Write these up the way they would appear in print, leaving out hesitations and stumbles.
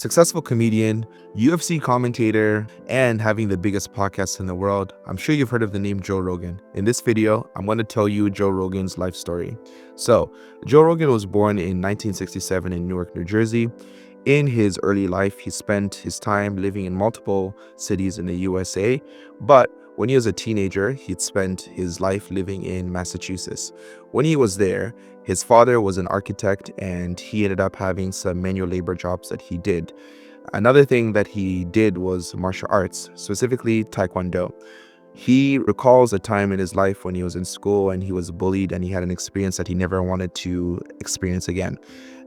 Successful comedian, UFC commentator, and having the biggest podcast in the world. I'm sure you've heard of the name Joe Rogan. In this video, I'm going to tell you Joe Rogan's life story. So, Joe Rogan was born in 1967 in Newark, New Jersey. In his early life, he spent his time living in multiple cities in the USA, but when he was a teenager, he'd spent his life living in Massachusetts. When he was there, his father was an architect and he ended up having some manual labor jobs that he did. Another thing that he did was martial arts, specifically Taekwondo. He recalls a time in his life when he was in school and he was bullied and he had an experience that he never wanted to experience again.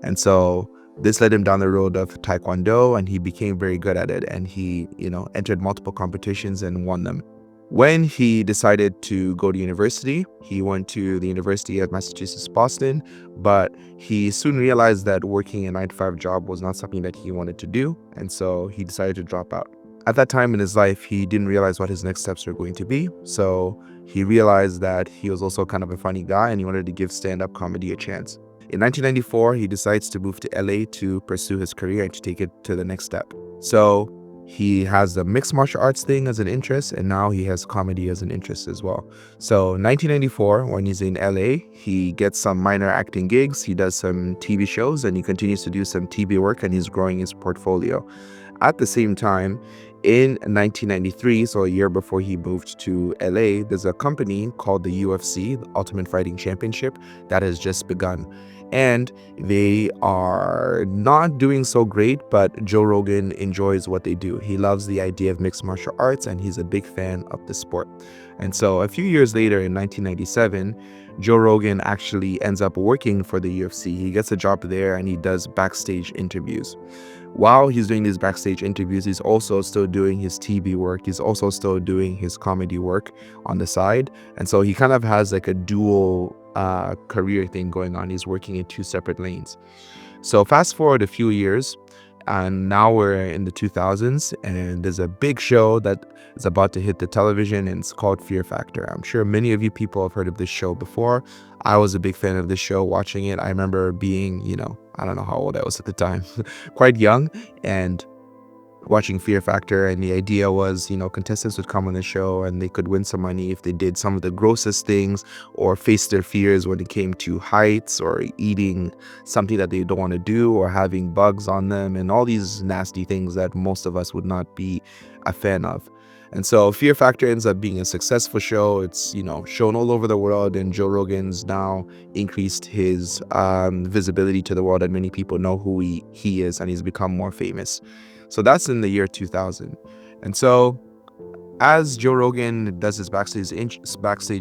And so this led him down the road of Taekwondo and he became very good at it, and he, entered multiple competitions and won them. When he decided to go to university, he went to the University of Massachusetts, Boston, but he soon realized that working a 9-to-5 job was not something that he wanted to do, and so he decided to drop out. At that time in his life, he didn't realize what his next steps were going to be, so he realized that he was also kind of a funny guy and he wanted to give stand-up comedy a chance. In 1994, he decides to move to LA to pursue his career and to take it to the next step. So he has the mixed martial arts thing as an interest, and now he has comedy as an interest as well. So 1994, when he's in LA, he gets some minor acting gigs, he does some TV shows, and he continues to do some TV work, and he's growing his portfolio. At the same time, in 1993, so a year before he moved to LA, there's a company called the UFC, the Ultimate Fighting Championship, that has just begun. And they are not doing so great, but Joe Rogan enjoys what they do. He loves the idea of mixed martial arts and he's a big fan of the sport. And so a few years later in 1997, Joe Rogan actually ends up working for the UFC. He gets a job there and he does backstage interviews. While he's doing these backstage interviews, he's also still doing his TV work. He's also still doing his comedy work on the side. And so he kind of has like a dual career thing going on. He's working in two separate lanes. So fast forward a few years, and now we're in the 2000s, and there's a big show that is about to hit the television, and it's called Fear Factor. I'm sure many of you people have heard of this show before. I was a big fan of this show, watching it. I remember being, I don't know how old I was at the time, quite young, and watching Fear Factor, and the idea was, contestants would come on the show and they could win some money if they did some of the grossest things or face their fears when it came to heights or eating something that they don't want to do or having bugs on them and all these nasty things that most of us would not be a fan of. And so Fear Factor ends up being a successful show. It's, shown all over the world, and Joe Rogan's now increased his visibility to the world, and many people know who he is, and he's become more famous. So that's in the year 2000. And so as Joe Rogan does his backstage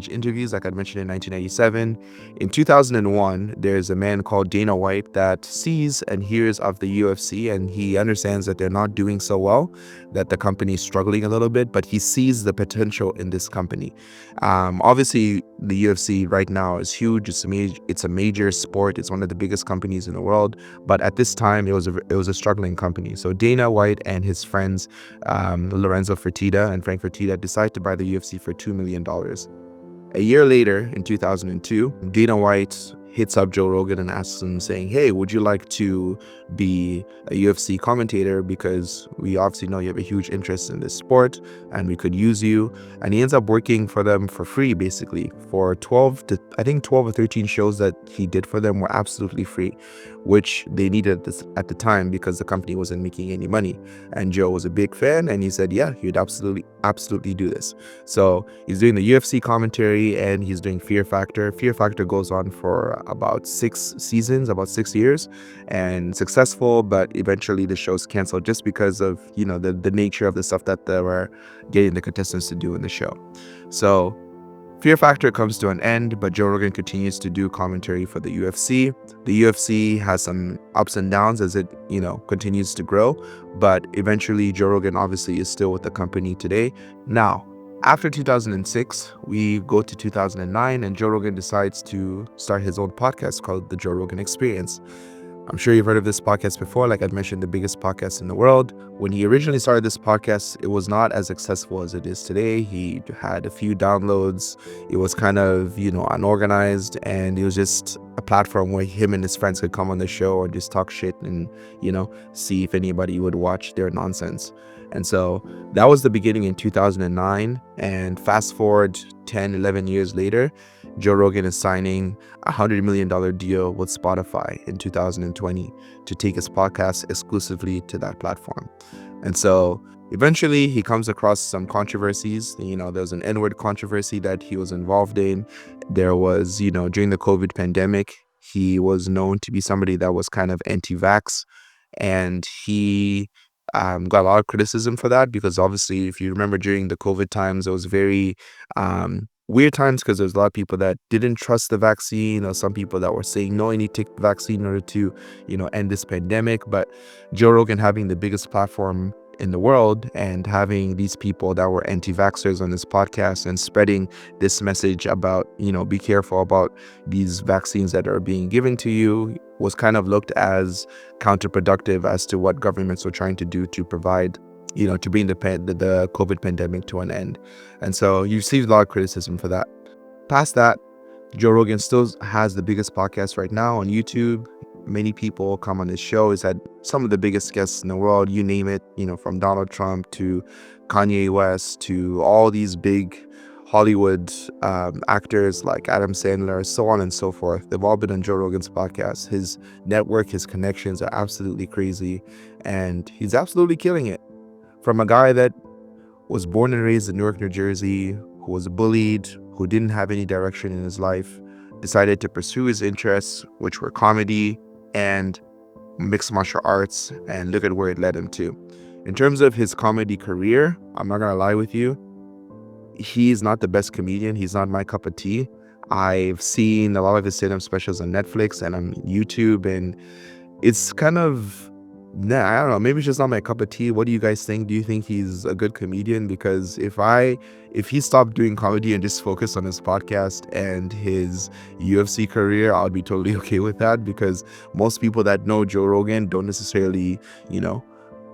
interviews, like I mentioned in 1997, in 2001, there's a man called Dana White that sees and hears of the UFC, and he understands that they're not doing so well, that the company is struggling a little bit, but he sees the potential in this company. Obviously, the UFC right now is huge. It's a major sport. It's one of the biggest companies in the world. But at this time, it was a struggling company. So Dana White and his friends, Lorenzo Fertitta and Frank Fertitta, decide to buy the UFC for $2 million. A year later, in 2002, Dana White hits up Joe Rogan and asks him, saying, hey, would you like to be a UFC commentator? Because we obviously know you have a huge interest in this sport and we could use you. And he ends up working for them for free, basically. For 12 or 13 shows that he did for them were absolutely free, which they needed at the time because the company wasn't making any money. And Joe was a big fan and he said, yeah, he'd absolutely do this. So he's doing the UFC commentary and he's doing Fear Factor. Fear Factor goes on for about 6 seasons, about 6 years, and successful, but eventually the show's canceled just because of, the nature of the stuff that they were getting the contestants to do in the show. So Fear Factor comes to an end, but Joe Rogan continues to do commentary for the UFC. The UFC has some ups and downs as it, continues to grow, but eventually Joe Rogan obviously is still with the company today. Now, after 2006, we go to 2009, and Joe Rogan decides to start his own podcast called the Joe Rogan Experience. I'm sure you've heard of this podcast before. Like I'd mentioned, the biggest podcast in the world. When he originally started this podcast, it was not as successful as it is today. He had a few downloads. It was kind of, unorganized, and it was just a platform where him and his friends could come on the show and just talk shit and, see if anybody would watch their nonsense. And so that was the beginning in 2009. And fast forward 10, 11 years later, Joe Rogan is signing a $100 million deal with Spotify in 2020 to take his podcast exclusively to that platform. And so eventually he comes across some controversies. There was an N-word controversy that he was involved in. There was, during the COVID pandemic, he was known to be somebody that was kind of anti-vax. And he got a lot of criticism for that because obviously, if you remember during the COVID times, it was very weird times because there's a lot of people that didn't trust the vaccine, or some people that were saying, no, you need to take the vaccine in order to, end this pandemic. But Joe Rogan having the biggest platform in the world and having these people that were anti-vaxxers on this podcast and spreading this message about, be careful about these vaccines that are being given to you was kind of looked as counterproductive as to what governments were trying to do to provide, to bring the COVID pandemic to an end. And so you received a lot of criticism for that. Past that, Joe Rogan still has the biggest podcast right now on YouTube. Many people come on this show. He's had some of the biggest guests in the world, you name it, from Donald Trump to Kanye West to all these big Hollywood actors like Adam Sandler, so on and so forth. They've all been on Joe Rogan's podcast. His network, his connections are absolutely crazy, and he's absolutely killing it. From a guy that was born and raised in Newark, New Jersey, who was bullied, who didn't have any direction in his life, decided to pursue his interests, which were comedy and mixed martial arts, and look at where it led him to. In terms of his comedy career, I'm not gonna lie with you, he's not the best comedian. He's not my cup of tea. I've seen a lot of his stand-up specials on Netflix and on YouTube, and it's kind of, I don't know, maybe it's just not my cup of tea. What do you guys think? Do you think he's a good comedian? Because if he stopped doing comedy and just focused on his podcast and his UFC career, I would be totally okay with that, because most people that know Joe Rogan don't necessarily,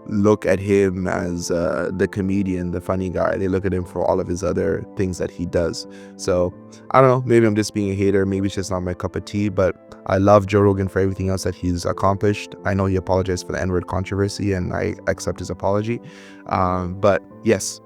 look at him as the comedian, the funny guy. They look at him for all of his other things that he does. So I don't know, maybe I'm just being a hater. Maybe it's just not my cup of tea, but I love Joe Rogan for everything else that he's accomplished. I know he apologized for the N-word controversy, and I accept his apology. But yes,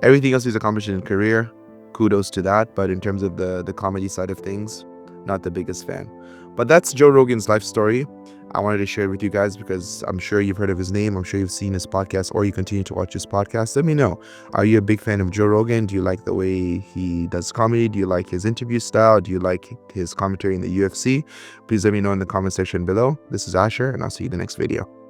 everything else he's accomplished in his career, kudos to that. But in terms of the comedy side of things, not the biggest fan. But that's Joe Rogan's life story. I wanted to share it with you guys because I'm sure you've heard of his name. I'm sure you've seen his podcast, or you continue to watch his podcast. Let me know. Are you a big fan of Joe Rogan? Do you like the way he does comedy? Do you like his interview style? Do you like his commentary in the UFC? Please let me know in the comment section below. This is Asher, and I'll see you in the next video.